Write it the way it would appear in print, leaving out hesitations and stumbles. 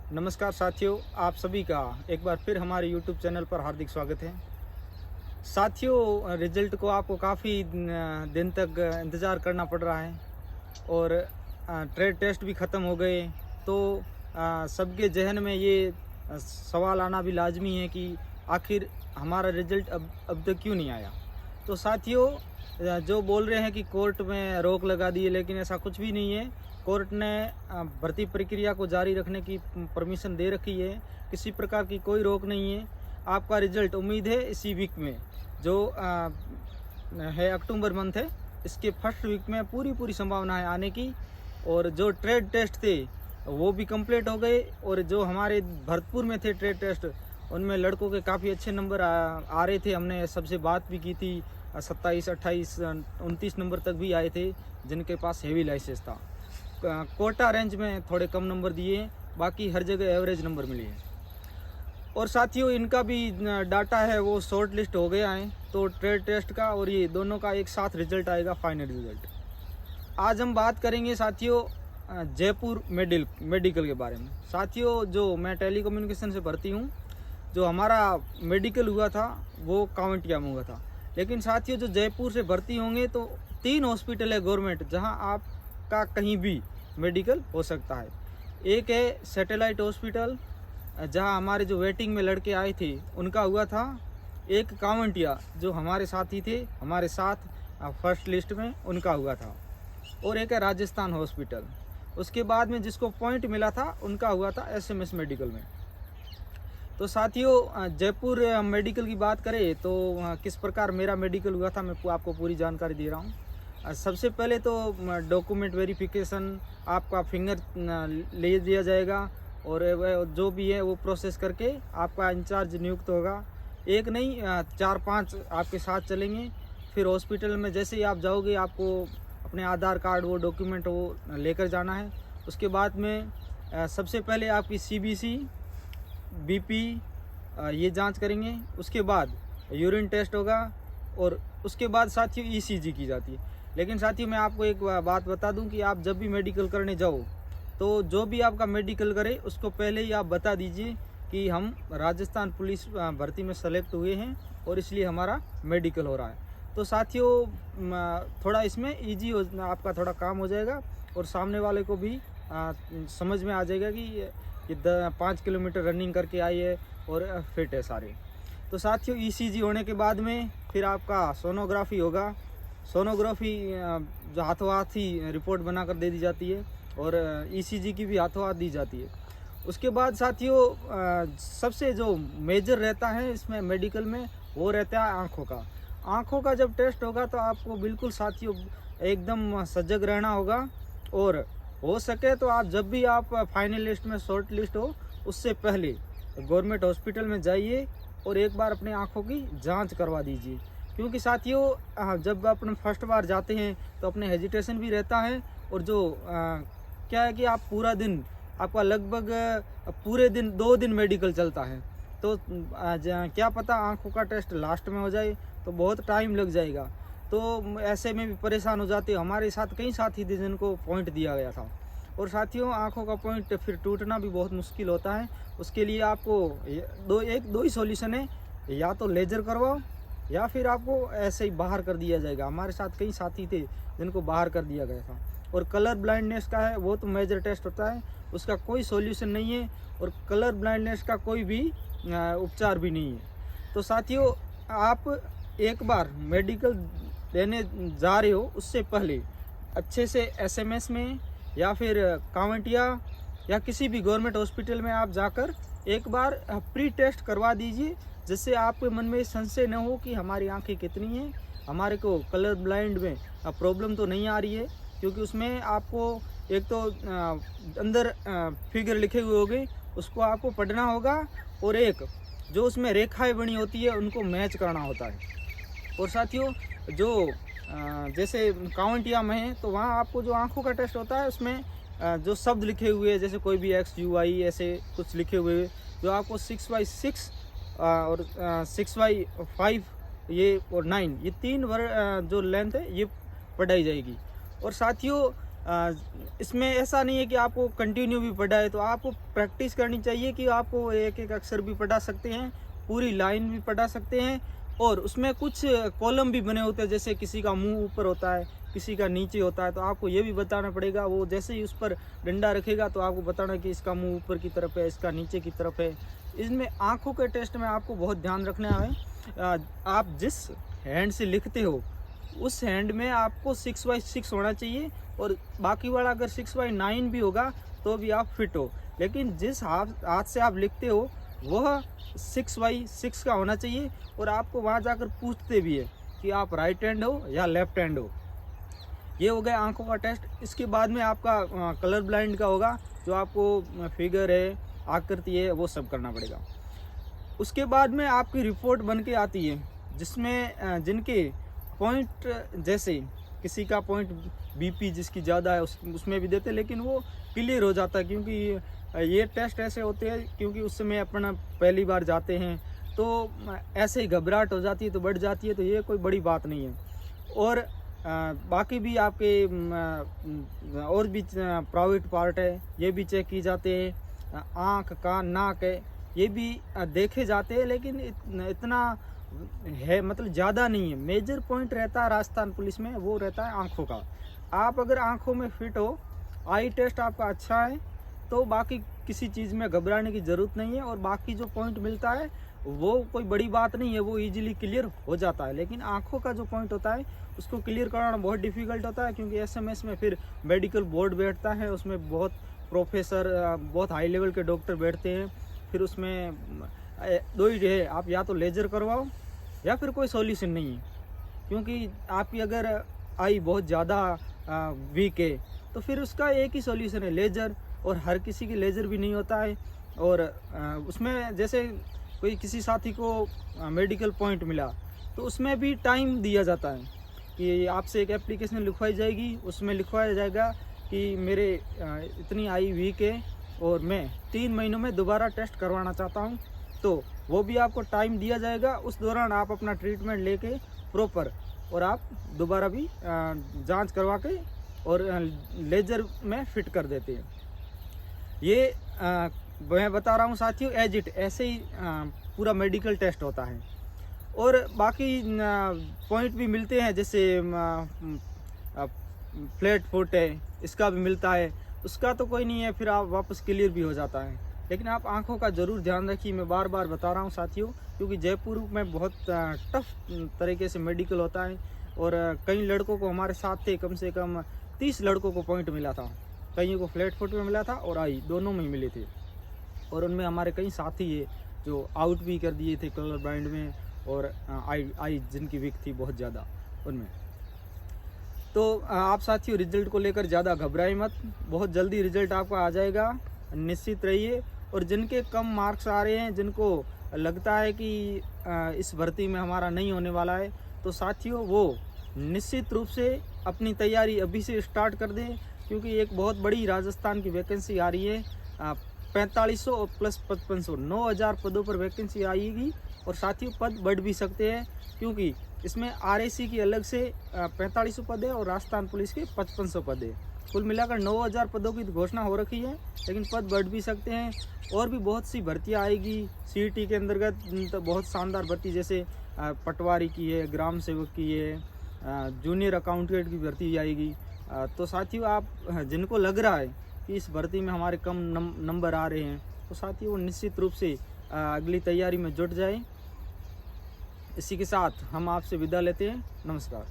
नमस्कार साथियों, आप सभी का एक बार फिर हमारे यूट्यूब चैनल पर हार्दिक स्वागत है। साथियों, रिजल्ट को आपको काफ़ी दिन तक इंतज़ार करना पड़ रहा है और ट्रेड टेस्ट भी ख़त्म हो गए। तो सबके जहन में ये सवाल आना भी लाजमी है कि आखिर हमारा रिजल्ट अब तक क्यों नहीं आया। तो साथियों, जो बोल रहे हैं कि कोर्ट में रोक लगा दी है, लेकिन ऐसा कुछ भी नहीं है। कोर्ट ने भर्ती प्रक्रिया को जारी रखने की परमिशन दे रखी है। किसी प्रकार की कोई रोक नहीं है। आपका रिजल्ट उम्मीद है इसी वीक में, जो है अक्टूबर मंथ है, इसके फर्स्ट वीक में पूरी संभावना है आने की। और जो ट्रेड टेस्ट थे वो भी कंप्लीट हो गए, और जो हमारे भरतपुर में थे ट्रेड टेस्ट, उनमें लड़कों के काफ़ी अच्छे नंबर आ रहे थे। हमने सबसे बात भी की थी, 27, 28, 29 नंबर तक भी आए थे जिनके पास हेवी लाइसेंस था। कोटा रेंज में थोड़े कम नंबर दिए, बाकी हर जगह एवरेज नंबर मिले हैं। और साथियों, इनका भी डाटा है वो शॉर्ट लिस्ट हो गया है। तो ट्रेड टेस्ट का और ये दोनों का एक साथ रिजल्ट आएगा, फाइनल रिजल्ट। आज हम बात करेंगे साथियों जयपुर मेडिकल के बारे में। साथियों, जो मैं टेलीकम्युनिकेशन से भर्ती हूँ, जो हमारा मेडिकल हुआ था वो कांवटिया में हुआ था। लेकिन साथियों, जो जयपुर से भर्ती होंगे तो 3 हॉस्पिटल है गवर्नमेंट जहां आपका कहीं भी मेडिकल हो सकता है। एक है सैटेलाइट हॉस्पिटल, जहां हमारे जो वेटिंग में लड़के आए थे उनका हुआ था। एक कांवटिया, जो हमारे साथी थे हमारे साथ फर्स्ट लिस्ट में, उनका हुआ था। और एक है राजस्थान हॉस्पिटल। उसके बाद में जिसको पॉइंट मिला था उनका हुआ था SMS मेडिकल में। तो साथियों, जयपुर मेडिकल की बात करें तो किस प्रकार मेरा मेडिकल हुआ था, मैं आपको पूरी जानकारी दे रहा हूँ। सबसे पहले तो डॉक्यूमेंट वेरिफिकेशन, आपका फिंगर ले दिया जाएगा और जो भी है वो प्रोसेस करके आपका इंचार्ज नियुक्त होगा। एक नहीं, 4-5 आपके साथ चलेंगे। फिर हॉस्पिटल में जैसे ही आप जाओगे, आपको अपने आधार कार्ड, वो डॉक्यूमेंट वो लेकर जाना है। उसके बाद में सबसे पहले आपकी CBC, BP ये जांच करेंगे। उसके बाद यूरिन टेस्ट होगा और उसके बाद साथियों ECG की जाती है। लेकिन साथियों, मैं आपको एक बात बता दूं कि आप जब भी मेडिकल करने जाओ तो जो भी आपका मेडिकल करे उसको पहले ही आप बता दीजिए कि हम राजस्थान पुलिस भर्ती में सेलेक्ट हुए हैं और इसलिए हमारा मेडिकल हो रहा है। तो साथियों, थोड़ा इसमें ईजी आपका थोड़ा काम हो जाएगा और सामने वाले को भी समझ में आ जाएगा कि ये 5 किलोमीटर रनिंग करके आई है और फिट है सारे। तो साथियों, ECG होने के बाद में फिर आपका सोनोग्राफी होगा। सोनोग्राफी जो हाथों हाथ ही रिपोर्ट बनाकर दे दी जाती है और ECG की भी हाथों हाथ दी जाती है। उसके बाद साथियों, सबसे जो मेजर रहता है इसमें मेडिकल में, वो रहता है आँखों का। आँखों का जब टेस्ट होगा तो आपको बिल्कुल साथियों एकदम सजग रहना होगा। और हो सके तो आप जब भी आप फाइनल लिस्ट में शॉर्ट लिस्ट हो, उससे पहले गवर्नमेंट हॉस्पिटल में जाइए और एक बार अपने आँखों की जांच करवा दीजिए। क्योंकि साथियों, जब अपन फर्स्ट बार जाते हैं तो अपने हेजिटेशन भी रहता है। और जो क्या है कि आप पूरा दिन, आपका लगभग पूरे दिन 2 दिन मेडिकल चलता है। तो क्या पता आँखों का टेस्ट लास्ट में हो जाए तो बहुत टाइम लग जाएगा। तो ऐसे में भी परेशान हो जाते हैं। हमारे साथ कई साथी थे जिनको पॉइंट दिया गया था। और साथियों, आँखों का पॉइंट फिर टूटना भी बहुत मुश्किल होता है। उसके लिए आपको दो ही सॉल्यूशन है, या तो लेजर करवाओ या फिर आपको ऐसे ही बाहर कर दिया जाएगा। हमारे साथ कई साथी थे जिनको बाहर कर दिया गया था। और कलर ब्लाइंडनेस का है, वो तो मेजर टेस्ट होता है, उसका कोई सॉल्यूशन नहीं है और कलर ब्लाइंडनेस का कोई भी उपचार भी नहीं है। तो साथियों, आप एक बार मेडिकल देने जा रहे हो उससे पहले अच्छे से SMS में या फिर कांवटिया या किसी भी गवर्नमेंट हॉस्पिटल में आप जाकर एक बार प्री टेस्ट करवा दीजिए, जिससे आपके मन में संशय न हो कि हमारी आंखें कितनी हैं, हमारे को कलर ब्लाइंड में प्रॉब्लम तो नहीं आ रही है। क्योंकि उसमें आपको एक तो अंदर फिगर लिखे हुए होंगे, उसको आपको पढ़ना होगा, और एक जो उसमें रेखाएं बनी होती है उनको मैच करना होता है। और साथियों, जो जैसे कांवटिया में है तो वहाँ आपको जो आँखों का टेस्ट होता है उसमें जो शब्द लिखे हुए हैं, जैसे कोई भी XUI ऐसे कुछ लिखे हुए, जो आपको 6/6 और 6/5 ये और 9, ये 3 जो लेंथ है ये पढ़ाई जाएगी। और साथियों, इसमें ऐसा नहीं है कि आपको कंटिन्यू भी पढ़ा है, तो आपको प्रैक्टिस करनी चाहिए कि आपको एक एक अक्षर भी पढ़ा सकते हैं, पूरी लाइन भी पढ़ा सकते हैं। और उसमें कुछ कॉलम भी बने होते हैं, जैसे किसी का मुंह ऊपर होता है, किसी का नीचे होता है, तो आपको ये भी बताना पड़ेगा। वो जैसे ही उस पर डंडा रखेगा तो आपको बताना कि इसका मुंह ऊपर की तरफ है, इसका नीचे की तरफ है। इसमें आँखों के टेस्ट में आपको बहुत ध्यान रखना है। आप जिस हैंड से लिखते हो उस हैंड में आपको 6/6 होना चाहिए, और बाकी वाला अगर 6/9 भी होगा तो भी आप फिट हो। लेकिन जिस हाथ से आप लिखते हो वह 6/6 का होना चाहिए। और आपको वहाँ जाकर पूछते भी है कि आप राइट हैंड हो या लेफ्ट हैंड हो। ये हो गया आंखों का टेस्ट। इसके बाद में आपका कलर ब्लाइंड का होगा, जो आपको फिगर है, आकृति है, वो सब करना पड़ेगा। उसके बाद में आपकी रिपोर्ट बन के आती है, जिसमें जिनके पॉइंट, जैसे किसी का पॉइंट बीपी जिसकी ज़्यादा है उसमें भी देते, लेकिन वो क्लियर हो जाता है, क्योंकि ये टेस्ट ऐसे होते हैं, क्योंकि उस समय अपना पहली बार जाते हैं तो ऐसे ही घबराहट हो जाती है, तो बढ़ जाती है, तो ये कोई बड़ी बात नहीं है। और बाकी भी आपके और भी प्राइवेट पार्ट है, ये भी चेक की जाते हैं। आँख, कान, नाक है, ये भी देखे जाते हैं, लेकिन इतना है, मतलब ज़्यादा नहीं है। मेजर पॉइंट रहता है राजस्थान पुलिस में, वो रहता है आँखों का। आप अगर आँखों में फिट हो, आई टेस्ट आपका अच्छा है, तो बाकी किसी चीज़ में घबराने की ज़रूरत नहीं है। और बाकी जो पॉइंट मिलता है वो कोई बड़ी बात नहीं है, वो इजीली क्लियर हो जाता है। लेकिन आँखों का जो पॉइंट होता है उसको क्लियर कराना बहुत डिफ़िकल्ट होता है, क्योंकि एसएमएस में फिर मेडिकल बोर्ड बैठता है, उसमें बहुत प्रोफेसर, बहुत हाई लेवल के डॉक्टर बैठते हैं। फिर उसमें दो ही है, आप या तो लेजर करवाओ या फिर कोई सॉल्यूशन नहीं है। क्योंकि आपकी अगर आई बहुत ज़्यादा वीक है तो फिर उसका एक ही सॉल्यूशन है, लेजर। और हर किसी की लेजर भी नहीं होता है। और उसमें जैसे कोई किसी साथी को मेडिकल पॉइंट मिला तो उसमें भी टाइम दिया जाता है कि आपसे एक एप्लीकेशन लिखवाई जाएगी, उसमें लिखवाया जाएगा कि मेरे इतनी आई वीक है और मैं 3 महीनों में दोबारा टेस्ट करवाना चाहता हूँ, तो वो भी आपको टाइम दिया जाएगा। उस दौरान आप अपना ट्रीटमेंट लेके प्रॉपर, और आप दोबारा भी जांच करवा के और लेजर में फिट कर देते हैं। ये मैं बता रहा हूँ साथियों, एज इट ऐसे ही पूरा मेडिकल टेस्ट होता है। और बाकी पॉइंट भी मिलते हैं, जैसे फ्लैट फुट है, इसका भी मिलता है, उसका तो कोई नहीं है, फिर आप वापस क्लियर भी हो जाता है। लेकिन आप आंखों का ज़रूर ध्यान रखिए, मैं बार बार बता रहा हूँ साथियों, क्योंकि जयपुर में बहुत टफ तरीके से मेडिकल होता है। और कई लड़कों को हमारे साथ थे, कम से कम 30 लड़कों को पॉइंट मिला था, कईयों को फ्लैट फुट में मिला था और आई दोनों में मिले थे। और उनमें हमारे कई साथी है जो आउट भी कर दिए थे कलर ब्लाइंड में, और आई जिनकी वीक थी बहुत ज़्यादा उनमें। तो आप साथियों रिजल्ट को लेकर ज़्यादा घबराए मत, बहुत जल्दी रिजल्ट आपका आ जाएगा, निश्चित रहिए। और जिनके कम मार्क्स आ रहे हैं, जिनको लगता है कि इस भर्ती में हमारा नहीं होने वाला है, तो साथियों वो निश्चित रूप से अपनी तैयारी अभी से स्टार्ट कर दें, क्योंकि एक बहुत बड़ी राजस्थान की वैकेंसी आ रही है। 4500 और प्लस 5500, 9000 पदों पर वैकेंसी आएगी। और साथियों पद बढ़ भी सकते हैं, क्योंकि इसमें आरएसी की अलग से 4500 पद है और राजस्थान पुलिस के 5500 पद है। कुल मिलाकर 9000 पदों की घोषणा हो रखी है, लेकिन पद बढ़ भी सकते हैं। और भी बहुत सी भर्तियां आएगी सीईटी के अंतर्गत, तो बहुत शानदार भर्ती, जैसे पटवारी की है, ग्राम सेवक की है, जूनियर अकाउंटेंट की भर्ती आएगी। तो साथियों आप जिनको लग रहा है कि इस भर्ती में हमारे कम नंबर आ रहे हैं, तो साथियों वो निश्चित रूप से अगली तैयारी में जुट जाए। इसी के साथ हम आपसे विदा लेते हैं। नमस्कार।